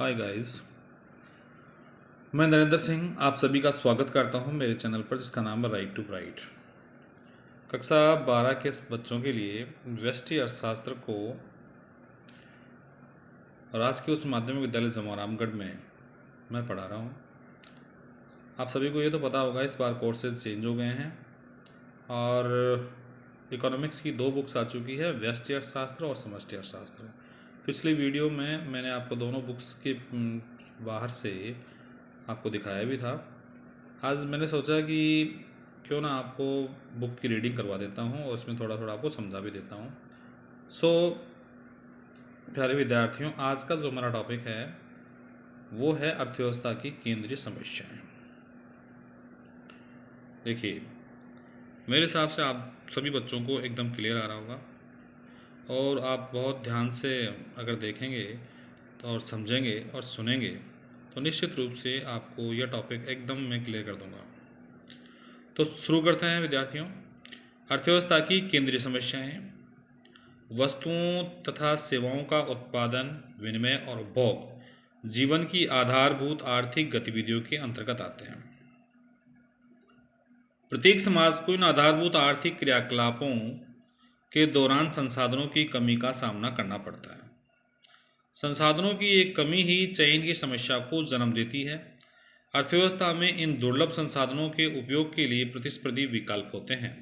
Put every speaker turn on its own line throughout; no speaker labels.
Hi guys, मैं नरेंद्र सिंह आप सभी का स्वागत करता हूं मेरे चैनल पर जिसका नाम है राइट टू ब्राइट। कक्षा 12 के बच्चों के लिए व्यष्टि अर्थशास्त्र को राजकीय उच्च माध्यमिक विद्यालय जमोरामगढ़ में मैं पढ़ा रहा हूं। आप सभी को ये तो पता होगा इस बार कोर्सेज चेंज हो गए हैं और इकोनॉमिक्स की 2 बुक्स आ चुकी है, व्यष्टि अर्थशास्त्र और समष्टि अर्थशास्त्र। पिछली वीडियो में मैंने आपको दोनों बुक्स के बाहर से आपको दिखाया भी था। आज मैंने सोचा कि क्यों ना आपको बुक की रीडिंग करवा देता हूँ और उसमें थोड़ा थोड़ा आपको समझा भी देता हूँ। प्यारे विद्यार्थियों, आज का जो मेरा टॉपिक है वो है अर्थव्यवस्था की केंद्रीय समस्याएं। देखिए, मेरे हिसाब से आप सभी बच्चों को एकदम क्लियर आ रहा होगा और आप बहुत ध्यान से अगर देखेंगे तो और समझेंगे और सुनेंगे तो निश्चित रूप से आपको यह टॉपिक एकदम मैं क्लियर कर दूंगा। तो शुरू करते हैं विद्यार्थियों। अर्थव्यवस्था की केंद्रीय समस्याएं वस्तुओं तथा सेवाओं का उत्पादन, विनिमय और उपभोग जीवन की आधारभूत आर्थिक गतिविधियों के अंतर्गत आते हैं। प्रत्येक समाज को इन आधारभूत आर्थिक क्रियाकलापों के दौरान संसाधनों की कमी का सामना करना पड़ता है। संसाधनों की एक कमी ही चयन की समस्या को जन्म देती है। अर्थव्यवस्था में इन दुर्लभ संसाधनों के उपयोग के लिए प्रतिस्पर्धी विकल्प होते हैं।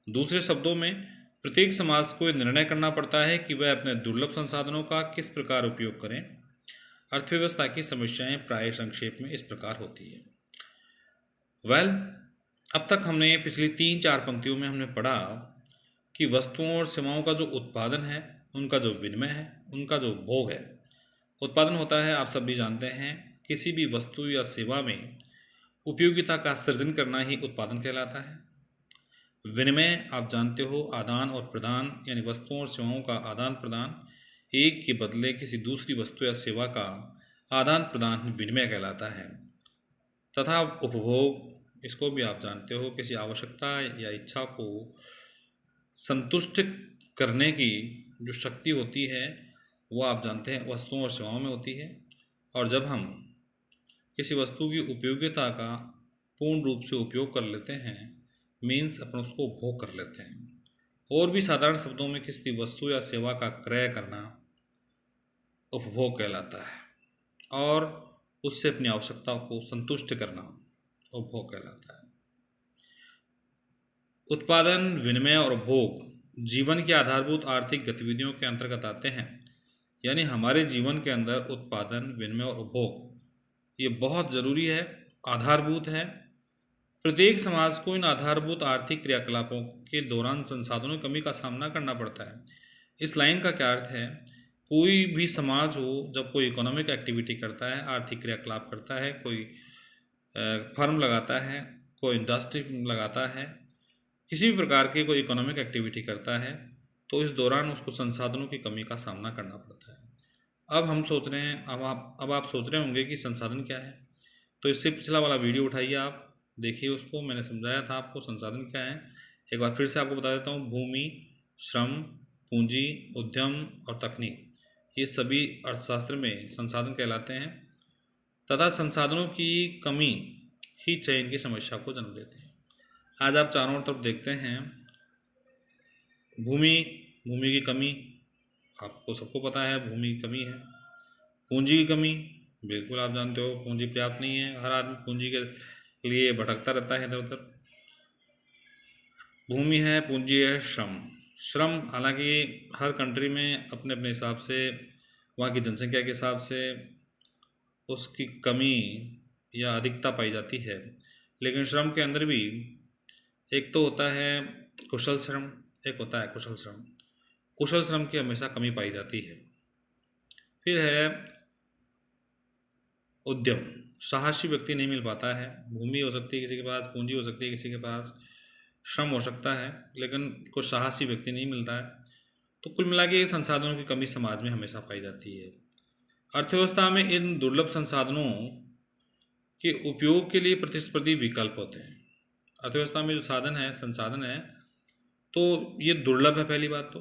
दूसरे शब्दों में, प्रत्येक समाज को यह निर्णय करना पड़ता है कि वह अपने दुर्लभ संसाधनों का किस प्रकार उपयोग करें। अर्थव्यवस्था की समस्याएं प्राय संक्षेप में इस प्रकार होती है। अब तक हमने पिछली 3-4 पंक्तियों में हमने पढ़ा कि वस्तुओं और सेवाओं का जो उत्पादन है, उनका जो विनिमय है, उनका जो उपभोग है। उत्पादन होता है, आप सभी जानते हैं, किसी भी वस्तु या सेवा में उपयोगिता का सृजन करना ही उत्पादन कहलाता है। विनिमय आप जानते हो, आदान और प्रदान, यानी वस्तुओं और सेवाओं का आदान प्रदान, एक के बदले किसी दूसरी वस्तु या सेवा का आदान प्रदान विनिमय कहलाता है। तथा उपभोग, इसको भी आप जानते हो, किसी आवश्यकता या इच्छा को संतुष्ट करने की जो शक्ति होती है वो आप जानते हैं वस्तुओं और सेवाओं में होती है। और जब हम किसी वस्तु की उपयोगिता का पूर्ण रूप से उपयोग कर लेते हैं, मीन्स अपन उसको उपभोग कर लेते हैं। और भी साधारण शब्दों में किसी वस्तु या सेवा का क्रय करना उपभोग कहलाता है और उससे अपनी आवश्यकता को संतुष्ट करना उपभोग कहलाता है। उत्पादन, विनिमय और उपभोग जीवन की आधारभूत आर्थिक गतिविधियों के अंतर्गत आते हैं। यानी हमारे जीवन के अंदर उत्पादन, विनिमय और उपभोग ये बहुत ज़रूरी है, आधारभूत है। प्रत्येक समाज को इन आधारभूत आर्थिक क्रियाकलापों के दौरान संसाधनों की कमी का सामना करना पड़ता है। इस लाइन का क्या अर्थ है? कोई भी समाज हो, जब कोई इकोनॉमिक एक्टिविटी करता है, आर्थिक क्रियाकलाप करता है, कोई फर्म लगाता है, कोई इंडस्ट्री लगाता है, किसी भी प्रकार की कोई इकोनॉमिक एक्टिविटी करता है, तो इस दौरान उसको संसाधनों की कमी का सामना करना पड़ता है। अब हम सोच रहे हैं, अब आप सोच रहे होंगे कि संसाधन क्या है। तो इससे पिछला वाला वीडियो उठाइए, आप देखिए उसको, मैंने समझाया था आपको संसाधन क्या है। एक बार फिर से आपको बता देता हूँ। भूमि, श्रम, पूंजी, उद्यम और तकनीक, ये सभी अर्थशास्त्र में संसाधन कहलाते हैं। तथा संसाधनों की कमी ही चयन की समस्या को जन्म देते हैं। आज आप चारों तरफ देखते हैं, भूमि की कमी, आपको सबको पता है भूमि की कमी है। पूंजी की कमी, बिल्कुल आप जानते हो पूंजी पर्याप्त नहीं है, हर आदमी पूंजी के लिए भटकता रहता है इधर उधर। भूमि है, पूंजी है, श्रम हालांकि हर कंट्री में अपने अपने हिसाब से, वहाँ की जनसंख्या के हिसाब से उसकी कमी या अधिकता पाई जाती है। लेकिन श्रम के अंदर भी एक तो होता है कुशल श्रम, एक होता है कुशल श्रम। कुशल श्रम की हमेशा कमी पाई जाती है। फिर है उद्यम, साहसी व्यक्ति नहीं मिल पाता है। भूमि हो सकती है किसी के पास, पूंजी हो सकती है किसी के पास, श्रम हो सकता है, लेकिन कुछ साहसी व्यक्ति नहीं मिलता है। तो कुल मिला के संसाधनों की कमी समाज में हमेशा पाई जाती है। अर्थव्यवस्था में इन दुर्लभ संसाधनों के उपयोग के लिए प्रतिस्पर्धी विकल्प होते हैं। अर्थव्यवस्था में जो साधन है, संसाधन है, तो ये दुर्लभ है पहली बात तो,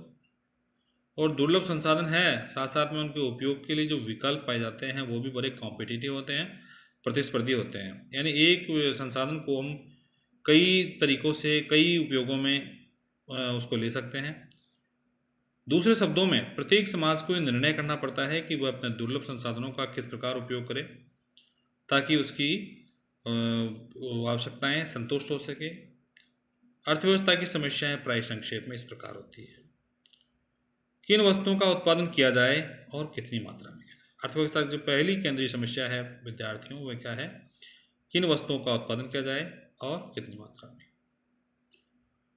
और दुर्लभ संसाधन है, साथ साथ में उनके उपयोग के लिए जो विकल्प पाए जाते हैं वो भी बड़े कॉम्पिटिटिव होते हैं, प्रतिस्पर्धी होते हैं। यानी एक संसाधन को हम कई तरीक़ों से कई उपयोगों में उसको ले सकते हैं। दूसरे शब्दों में प्रत्येक समाज को ये निर्णय करना पड़ता है कि वह अपने दुर्लभ संसाधनों का किस प्रकार उपयोग करे ताकि उसकी आवश्यकताएं संतुष्ट हो सके। अर्थव्यवस्था की समस्याएं प्राय संक्षेप में इस प्रकार होती है। किन वस्तुओं का उत्पादन किया जाए और कितनी मात्रा में किया जाए। अर्थव्यवस्था की जो पहली केंद्रीय समस्या है विद्यार्थियों, वह क्या है? किन वस्तुओं का उत्पादन किया जाए और कितनी मात्रा में।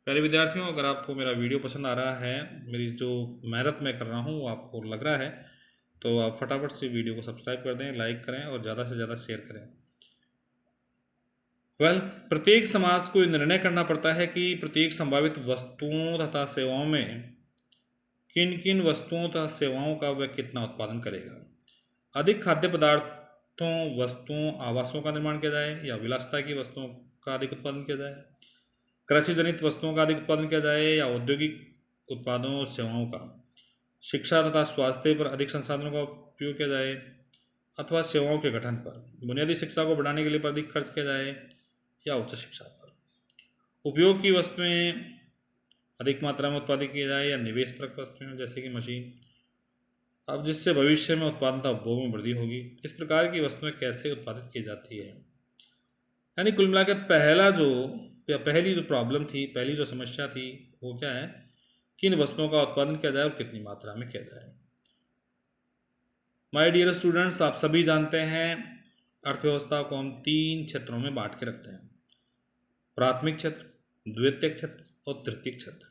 पहले विद्यार्थियों, अगर आपको मेरा वीडियो पसंद आ रहा है, मेरी जो मेहनत मैं कर रहा हूँ वो आपको लग रहा है, तो आप फटाफट से वीडियो को सब्सक्राइब कर दें, लाइक करें और ज़्यादा से ज़्यादा शेयर करें। प्रत्येक समाज को निर्णय करना पड़ता है कि प्रत्येक संभावित वस्तुओं तथा सेवाओं में किन किन वस्तुओं तथा सेवाओं का वह कितना उत्पादन करेगा। अधिक खाद्य पदार्थों, वस्तुओं, आवासों का निर्माण किया जाए या विलासिता की वस्तुओं का अधिक उत्पादन किया जाए, कृषि जनित वस्तुओं का अधिक उत्पादन किया जाए या औद्योगिक उत्पादों और सेवाओं का, शिक्षा तथा स्वास्थ्य पर अधिक संसाधनों का उपयोग किया जाए अथवा सेवाओं के गठन पर, बुनियादी शिक्षा को बढ़ाने के लिए अधिक खर्च किया जाए या उच्च शिक्षा पर, उपयोग की वस्तुएं अधिक मात्रा में उत्पादित किया जाए या निवेश परक वस्तुएं जैसे कि मशीन, अब जिससे भविष्य में उत्पादन तथा उपभोग में वृद्धि होगी। इस प्रकार की वस्तुएं कैसे उत्पादित की जाती है। यानी कुल मिलाकर पहली जो प्रॉब्लम थी, पहली जो समस्या थी वो क्या है? किन वस्तुओं का उत्पादन किया जाए और कितनी मात्रा में किया जाए। माय डियर स्टूडेंट्स, आप सभी जानते हैं अर्थव्यवस्था को हम 3 क्षेत्रों में बांट के रखते हैं: प्राथमिक क्षेत्र, द्वितीयक क्षेत्र और तृतीयक क्षेत्र।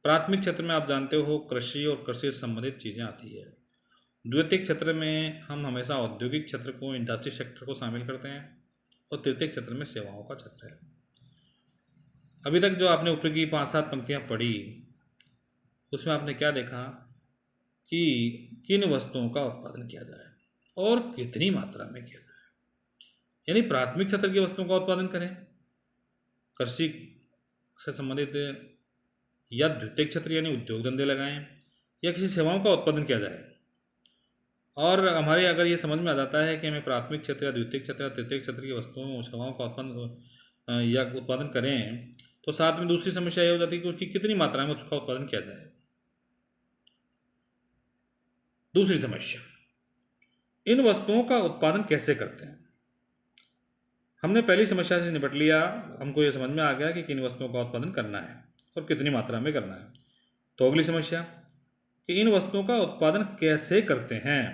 प्राथमिक क्षेत्र में आप जानते हो कृषि और कृषि से संबंधित चीज़ें आती है। द्वितीयक क्षेत्र में हम हमेशा औद्योगिक क्षेत्र को, इंडस्ट्री सेक्टर को शामिल करते हैं और तृतीयक क्षेत्र में सेवाओं का क्षेत्र है। अभी तक जो आपने ऊपर की 5-7 पंक्तियाँ पढ़ी उसमें आपने क्या देखा कि किन वस्तुओं का उत्पादन किया जाए और कितनी मात्रा में किया जाए। यानी प्राथमिक क्षेत्र की वस्तुओं का उत्पादन करें, कृषि से संबंधित, या द्वितीयक क्षेत्र यानी उद्योग धंधे लगाएं, या किसी सेवाओं का उत्पादन किया जाए। और हमारे अगर ये समझ में आ जाता है कि हमें प्राथमिक क्षेत्र या द्वितीयक क्षेत्र या तृतीयक क्षेत्र की वस्तुओं सेवाओं का उत्पादन करें, तो साथ में दूसरी समस्या ये हो जाती है कि उसकी कितनी मात्रा में उसका उत्पादन किया जाए। दूसरी समस्या, इन वस्तुओं का उत्पादन कैसे करते हैं। हमने पहली समस्या से निपट लिया, हमको ये समझ में आ गया कि किन वस्तुओं का उत्पादन करना है और कितनी मात्रा में करना है। तो अगली समस्या कि इन वस्तुओं का उत्पादन कैसे करते हैं।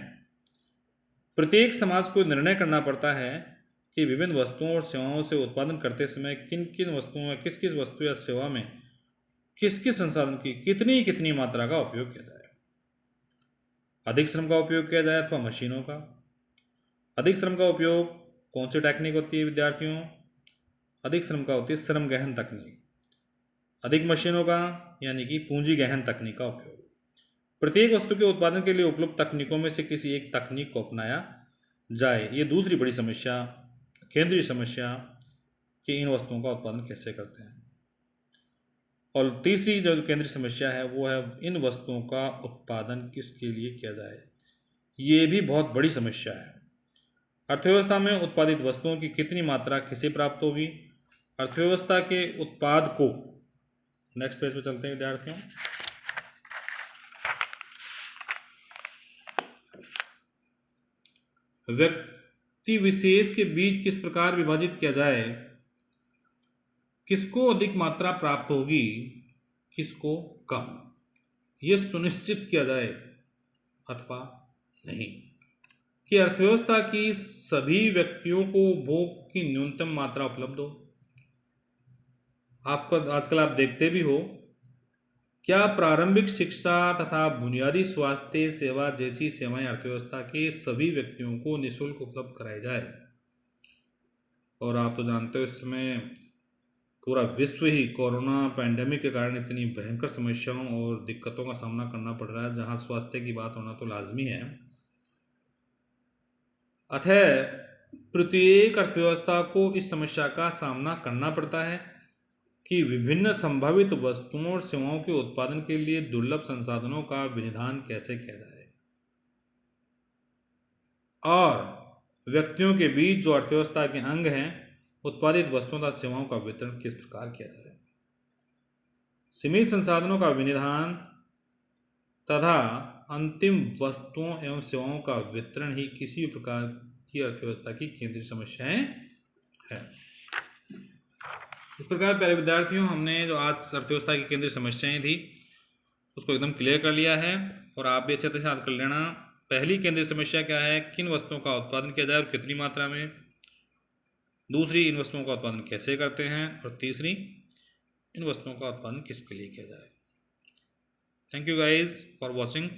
प्रत्येक समाज को निर्णय करना पड़ता है कि विभिन्न वस्तुओं और सेवाओं से उत्पादन करते समय किन किन वस्तुओं या किस किस वस्तु या सेवा में किस किस संसाधन की कितनी कितनी मात्रा का उपयोग किया जाए। अधिक श्रम का उपयोग किया जाए अथवा मशीनों का। अधिक श्रम का उपयोग कौन सी टेक्निक होती है विद्यार्थियों? अधिक श्रम का होती है श्रम गहन तकनीक। अधिक मशीनों का यानी कि पूंजी गहन तकनीक का उपयोग। प्रत्येक वस्तु के उत्पादन के लिए उपलब्ध तकनीकों में से किसी एक तकनीक को अपनाया जाए। ये दूसरी बड़ी समस्या, केंद्रीय समस्या कि इन वस्तुओं का उत्पादन कैसे करते हैं। और तीसरी जो केंद्रीय समस्या है वो है इन वस्तुओं का उत्पादन किसके लिए किया जाए। ये भी बहुत बड़ी समस्या है। अर्थव्यवस्था में उत्पादित वस्तुओं की कितनी मात्रा किसे प्राप्त होगी। अर्थव्यवस्था के उत्पाद को, नेक्स्ट पेज पे चलते हैं विद्यार्थियों। व्यक्ति विशेष के बीच किस प्रकार विभाजित किया जाए, किसको अधिक मात्रा प्राप्त होगी, किसको कम, यह सुनिश्चित किया जाए अथवा नहीं कि अर्थव्यवस्था की सभी व्यक्तियों को भोग की न्यूनतम मात्रा उपलब्ध हो। आपको आजकल आप देखते भी हो, क्या प्रारंभिक शिक्षा तथा बुनियादी स्वास्थ्य सेवा जैसी सेवाएं अर्थव्यवस्था के सभी व्यक्तियों को निःशुल्क उपलब्ध कराई जाए। और आप तो जानते हो इस समय पूरा विश्व ही कोरोना पैंडेमिक के कारण इतनी भयंकर समस्याओं और दिक्कतों का सामना करना पड़ रहा है, जहां स्वास्थ्य की बात होना तो लाजमी है। अतः प्रत्येक अर्थव्यवस्था को इस समस्या का सामना करना पड़ता है कि विभिन्न संभावित वस्तुओं और सेवाओं के उत्पादन के लिए दुर्लभ संसाधनों का विनिधान कैसे किया जाए और व्यक्तियों के बीच जो अर्थव्यवस्था के अंग हैं उत्पादित वस्तुओं तथा सेवाओं का वितरण किस प्रकार किया जाए। सीमित संसाधनों का विनिधान तथा अंतिम वस्तुओं एवं सेवाओं का वितरण ही किसी भी प्रकार की अर्थव्यवस्था की केंद्रीय समस्याएं है। इस प्रकार प्यारे विद्यार्थियों, हमने जो आज अर्थव्यवस्था की केंद्रीय समस्याएं थी उसको एकदम क्लियर कर लिया है और आप भी अच्छे से याद कर लेना। पहली केंद्रीय समस्या क्या है, किन वस्तुओं का उत्पादन किया जाए और कितनी मात्रा में। दूसरी, इन वस्तुओं का उत्पादन कैसे करते हैं। और तीसरी, इन वस्तुओं का उत्पादन किसके लिए किया जाए। Thank you guys for watching.